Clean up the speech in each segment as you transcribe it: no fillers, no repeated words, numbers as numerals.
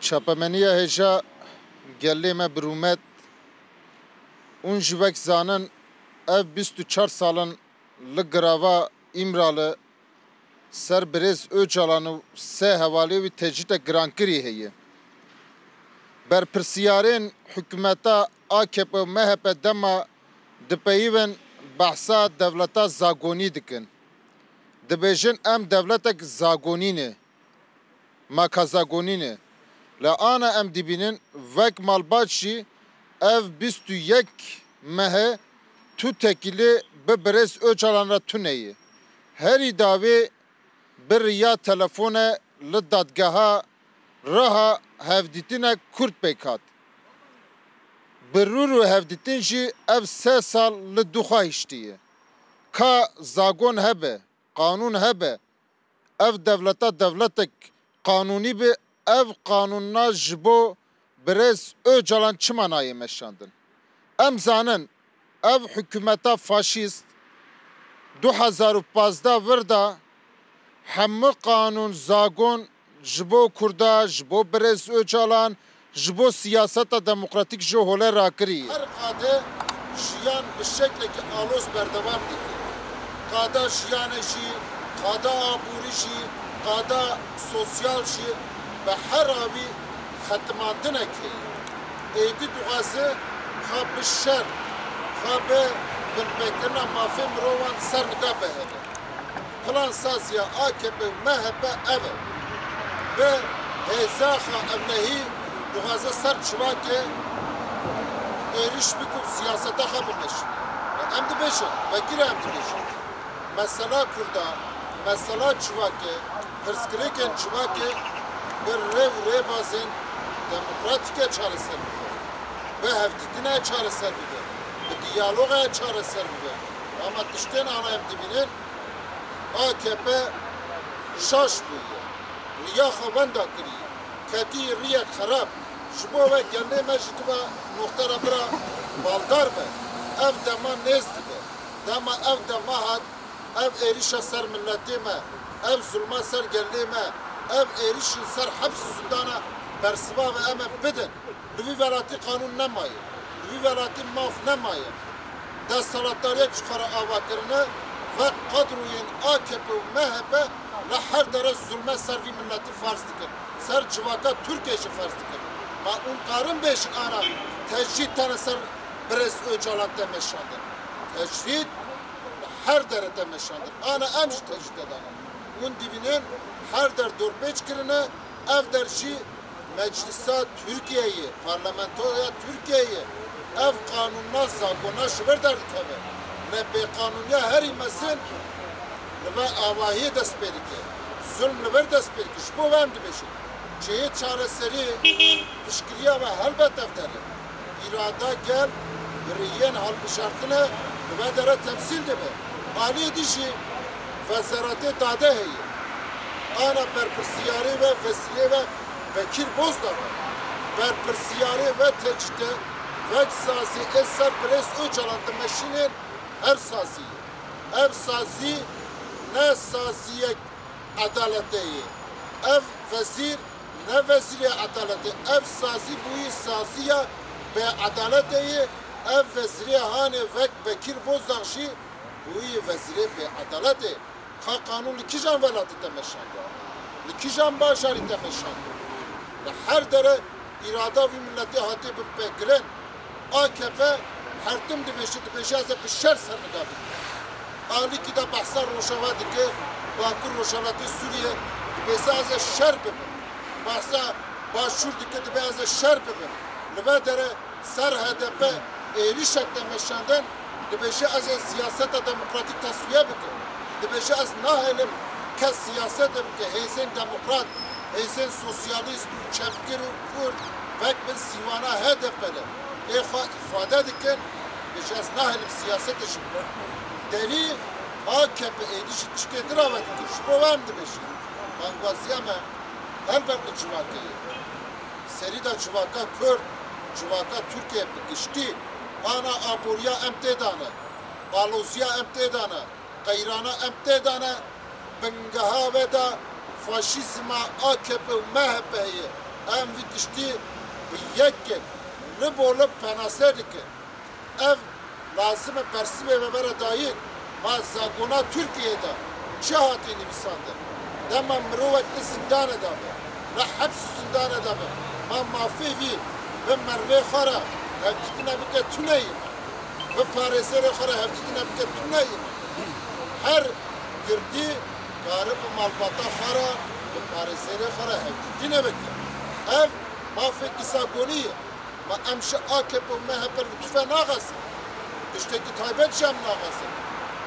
Çapameniya heja gelê me birûmet û ji wek zanin ev 24 salan li girava İmralı ser birêz Öcalan û sê hevalê wî tecrîtek girankirî heye. Berpirsiyarên hikûmeta AKP û MHP dema dipeyivin behsa devleta zagonî dikin. Dibêjin em devletek zagonî ne, makazagonî ne. Li ana em dibînin vek malbat jî ev 21 mehe tu tekilî bi birêz Öcalan re tuneyê. Herî davê bir riya telefone li dadgeha reha hevdîtînek Kurd pêk hat. Bi rûr û hevdîtîn jî ev 3 sal li duxa hiştiye. Ka zagon hebe, qanûn hebe, ev devleta devletek qanûnî be, ev qanûna ji bo birêz Öcalan çima nayê meşandin. Em zanin ev hikûmeta faşîst 2015 vir da hemû qanûn zagon ji bo Kurda, ji bo birêz Öcalan, ji bo siyaseta demokratîk ji holê rakirî. Her qade jiyan bi şeklekî alos berdewam dike. Qada jiyanê jî, qada aborî jî, qada sosyal jî bi her avî xetmandinek heye. Êdî dixwaze xa bi şer, xa bi binpêkirina mafê mirovan ser nida bihêle. Plan saziya AKP û MHP ev e. Ve hêza xa ev nehî dixwaze ser çivakê êriş bikû siyaseta xa bimeşin. Em dibêjin, vekî em dibêjin. Mesela Kurda, mesela çivakê, pirsgirêkên çivakê bir rêv rêbazên demokratîkê çareser bibe. Bi hevdîtînê çareser bibe. Bi diyaloga çareser bibe. Ama tiştên ana em dibînin AKP şaş bûye. Riya xewenda kiriye. Ketî riyek xerab. Ji bo ve gelê me ji dibe noxtera bira baldar be. Ev dema nêz dibe. Dema ev dema hat, ev êrişa ser milletê me, ev zulma ser gelê me, ev êrişin ser hepsî zindana bersiva ve em bidin. Li vî welatî qanûn nemaye. Li vî welatî maf nemaye. Desthilatdariyek ji xwe re avakirine ve kadroyên AKP û MHP li her dere zulme ser vî milletî farz dikin. Ser civaka Türkiye jî farz dikin. Ma hûn karin bêjin ana tecrîd tane ser birêz Öcalan te meşandin. Tecrîd her dere te meşandin. Ana em jî tecrîd edanin. Hûn dibînin her der dorpêç kirine, ev der jî Meclisa Türkiye'yi, parlamentoya Türkiye'yi, ev kanunna zagona ji vir derdikeve. Ne bê qanûniya herî mesin li ve avahiyê dest pê dike. Zulm li vir dest pê dike. Ji bo em dibêjin. Cihê çareserî piştgiriya ve helbet ev dere. İrada gel bi rêyên hilbijartinê li ve dere temsîl dibe. Aliyê dî jî Wezeratê dade heye. Ana berpirsiyarê ve vesilê ve Bekir Bozdağ var. Berpirsiyarê ve tecrüde vek sazî ez ser birêz Öcalan dimeşînin ev sazî. Ev sazî ne saziyek adaletê ye. Ev vezîr ne vezîrê adaletê. Ev sazî bûyî saziya be adaletê ye. Ev vezîrê hanê vek Bekir Bozdağ jî bûyî vezîrê be adaletê. Xa qanûn li kîjan welatî te meşand? Li kîjan bajarî te meşand? Her dere irada vî milletê hatê bipêkirin. AKP her tim dibêje ez ê bi şer ser nida bikim. Alîkî de behsa Rojava dike, Bakur Rojavayê Sûriye dibêje ez ê şer bibim. Behsa Başûr dike dibe ez ê şer bibim. Li ve dere ser HDP êrişek te meşandin, dibêje ez ê siyaseta demokratîk tasfiye bikim. Dibêje ez nahêlim kes siyaset bike hêzên demokrat, hêzên sosyalîst û çevkir û Kurd vek bin sîwana HDP'li. Êxwe ifade dikin, bêje ez nahêlim siyasetê jî bikim. Derî AKP êdî jî tiştê dirave dikin. Ji bo em dibêjin. Bangwaziya me helbet li civakê ye. Serî de civaka Kurd, civaka Türkiye bi giştî. Ana aboriya em tê dane. Balosiya em tê dane. Qeyrana em tê dane. Bingeha ve de faşîzma AKP û MHP'ye em vî tiştî bi yekê ribolib penase dikin. Ev lazım e Persîvê ve bera dayîn ma zagona Türkiye'de çi hatî nivîsandin. Dema mirovek li zindanê de be, li hepsî zindanê de be. Ma mafê vî bi mervê xwe re hevdîtine bike tuneyî me. Bi parêzerê xwe re hevdîtine bike tuneyî me. Her girdî karı bi malbata xwe re bi parêzerê xwe re hevdîtine bike. Ev mafekî zagonî ye. Ma em ji AKP û MHP li tüfe naxesin. Tiştekî taybet jî em naxesin.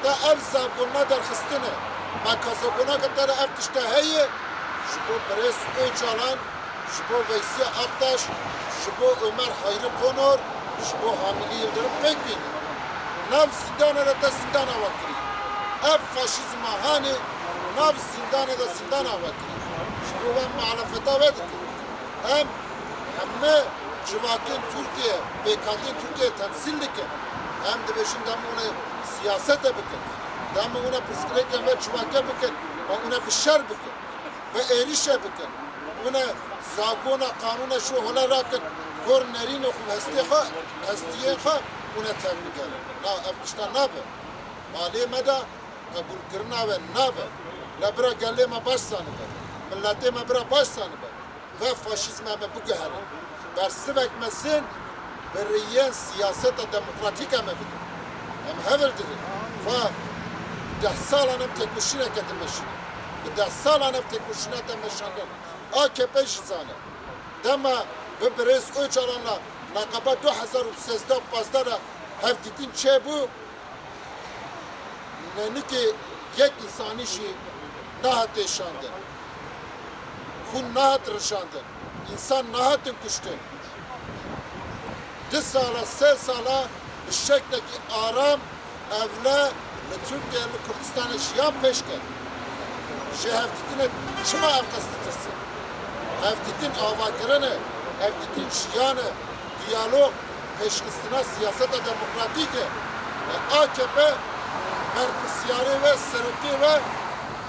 Da ev zagona derxistine. Ma kazagona kadar ev tişte heye ji bo Birêz Öcalan, ji bo Veysî Aktaş, ji bo Ömer Hayrî Konor, ji bo Hamîdî Yıldırım Pekbînî. Nav zindana re te zindana we kirî. Ev faşîzma hanê nav zindanê de zindana we kirî. Ji bo we muhalefeta we dikin. Em hemû civakên Türkiye, bêkatiyên Türkiye temsîl dikin. Em dibêjin dema hûn siyasete bikin. Dema hûn pirsgirêkên ve civake bikin. Ve hûn bi şer bikin. Ve êrişe bikin. Hûn zagona qanûna şû hole rakin. Gor nerînê xwe hestiyên xwe hûn tev bigerin. Na ev tişta nabe. Malê me de qebûlkirina we nabe. Le bira gelê me baş zanibe. Milletê me bira baş zanibe. Ve faşîzme me biguherin. Bersivek mesin bi rêyên siyaseta demokratîk em e bidin. Em hevil dikin. Ve 10 salan em têkoşîneke dimeşînin. Bi 10 salan ev têkoşîna te meşandin. AKP jî zane. Dema bi Birêz Öcalan'la naqaba 2013-15 re hevdîtîn çêbû nenikê yek însanî jî nahat êşandin. Xûn nahat rişandin. İnsan nahatin kuştin. 2 sala, 3 sala bi şeklekî aram evle li Türkiye li Kurdistanê jiyan pêş ket. Ji hevdîtinê çima ev qesdî tirsin? Hevdîtin avakirinê, hevdîtin jiyanê, diyalog, pêşxistina siyaseta demokratîk e. AKP berpirsiyarê ve serokê ve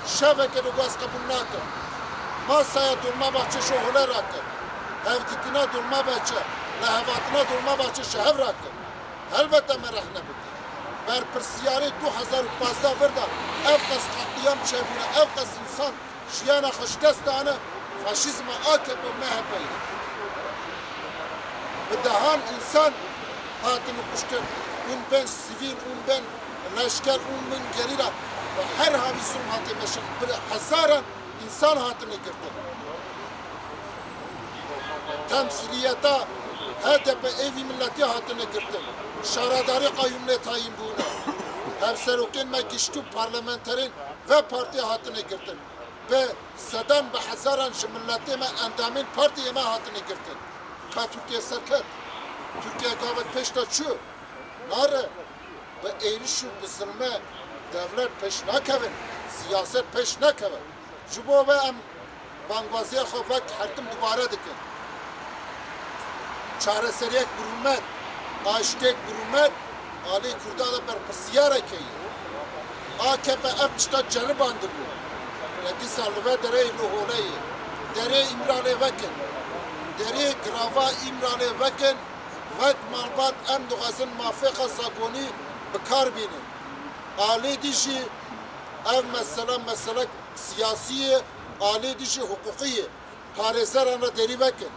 şeveke li gwaz qebûl nakin. Masaya durma bahçe şu hole rakin. Hevdîtina durma bahçe, le hevatına durma bahçe şehev rakin. Elbette me rehne bitti. Berpirsiyarê 2015 virda ev qas qatiyam çêbûne, ev qas insan jiyana xwe ji dest dane faşîzma AKP û MHP'yê. Bi dehan insan hatine kuştin. Hûn bên sivîl, hûn bên leşker, hûn bên gerîra. Ve her havî zulm hatê meşin. Bir hezaran insan hatine girdin. Temsiliyeta HDP evi milleti hatine girdin. Şaradarı kayyumle tayin bûne. Hevserokên me giştû parlamenterin ve parti hatine girdin. Ve sedan bi hezaran ji milletê me endamên partiyê me hatine girdin. Ka Türkiye serket. Türkiye gavet pêş de çû. Nare bi êriş û bi zilme devlet pêş nakevin. Siyaset pêş nekevin. Ji bo ve em bangwaziya xwe vek hertim dubare dikin. Çareseriyek birûmet, aştêk birûmet, alê Kurda da berpirsiyareke ye. AKP ev tişta ceribandibû. Li dîsa li ve dereyê li holeyê. Derê İmralê vekin. Derê grava İmralê vekin. Vek malbat em dixwazin mafêxa zagonî bikar bînin. Alê dî jî ev mesele siyasiye, alê dî jî hukukî ye. Parêzeran re derî vekin.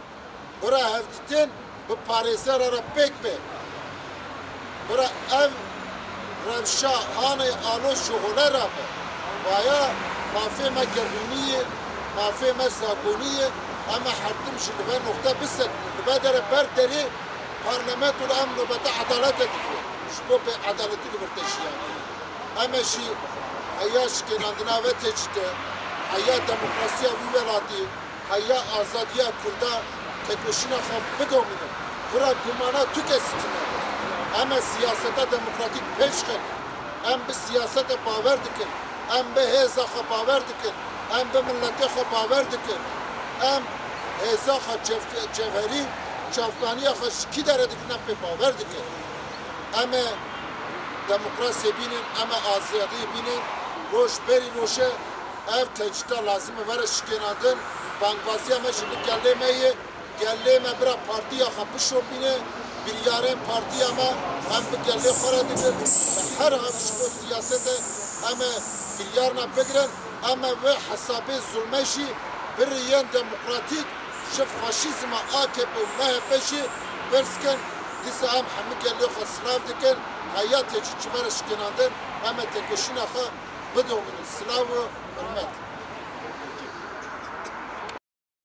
Bira hevdîtin bi parêzera re pêk be. Bira ev rewşa hanê alo ji hole re be. Vaya mafê me gerhûnî ye, mafê me zagonî ye. Em e hertim ji li ve noxte bisekinin. Li ve dere ber derê parlamentoda em nobeta adalete dikirin. Ji bo bê adaletî li vir te jiyan kirin. Em e jî heya şikênandina ve tecdîde, heya demokrasiya wî welatî, heya azadiya Kurda têkoşîna xwe bidomînin. Vira gumana tu kesî tune. Em e siyaseta demokratîk pêş xin. Em bi siyasete bawer dikin. Em bi hêza xwe bawer dikin. Em bi milletê xwe bawer dikin. Em hêza xwe cevherî, çavkaniya xwe ji kî dere dikin em pê bawer dikin. Em e demokrasiye bînin, em e azadiyê bînin. Roj berî roje ev tecdîda lazim e were şikênandin. Bangwaziya me ji li gelê me ye gelle me bira partiya xwe bişopîne biryarên partiya me em bi gellê xwe re dikin her hem ji bo siyasete em ê biryarna bigirin em ê vê hesabê zulmê jî biriyên demokratîk ji faşîzma AKP û MHP jî birskin dîsa em hemû gellê xwe silav dikin hayatê jî ji ber şikînandin em ê têkoşîna xwe bidomînin silav û hurmet